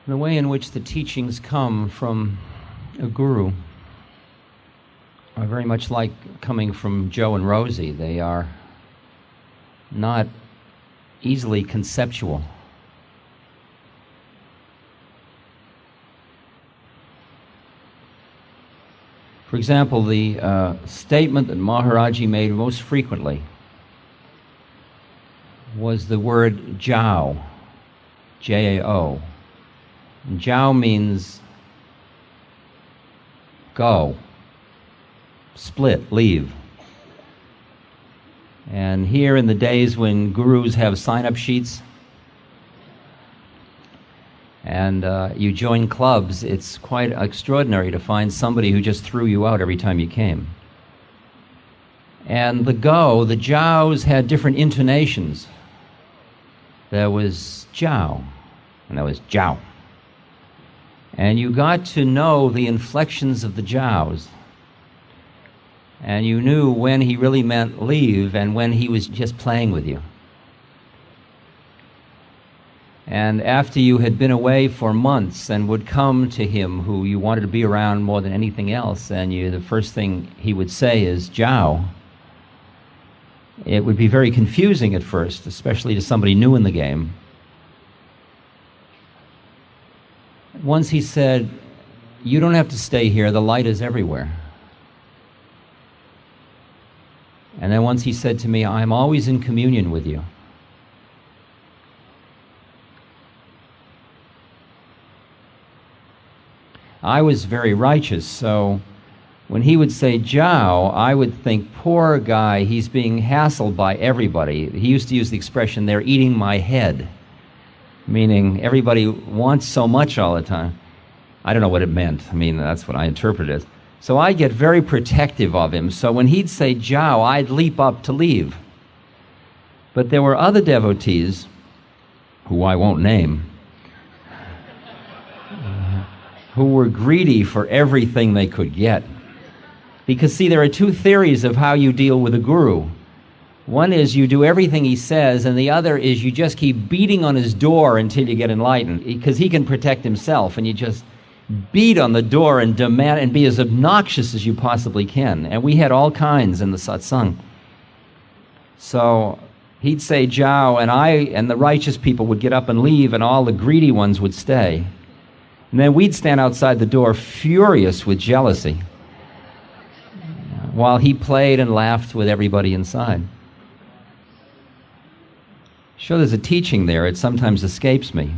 The way in which the teachings come from a guru are very much like coming from Joe and Rosie. They are not easily conceptual. For example, the statement that Maharaji made most frequently was the word Jao, J-A-O. And Jao means go, split, leave. And here in the days when gurus have sign-up sheets and you join clubs, it's quite extraordinary to find somebody who just threw you out every time you came. And the Jaos had different intonations. There was Jao, and there was Jao. And you got to know the inflections of the Jaos. And you knew when he really meant leave and when he was just playing with you. And after you had been away for months and would come to him who you wanted to be around more than anything else, and the first thing he would say is Jao, it would be very confusing at first, especially to somebody new in the game. Once he said, you don't have to stay here, the light is everywhere. And then once he said to me, I'm always in communion with you. I was very righteous, so when he would say Jao, I would think, poor guy, he's being hassled by everybody. He used to use the expression, they're eating my head, meaning everybody wants so much all the time. I don't know what it meant. I mean, that's what I interpreted. So I'd get very protective of him. So when he'd say Jao, I'd leap up to leave. But there were other devotees, who I won't name, who were greedy for everything they could get. Because, see, there are two theories of how you deal with a guru. One is you do everything he says, and the other is you just keep beating on his door until you get enlightened, because he can protect himself, and you just beat on the door and demand and be as obnoxious as you possibly can. And we had all kinds in the satsang. So he'd say Jao, and the righteous people would get up and leave, and all the greedy ones would stay. And then we'd stand outside the door furious with jealousy while he played and laughed with everybody inside. Sure, there's a teaching there. It sometimes escapes me.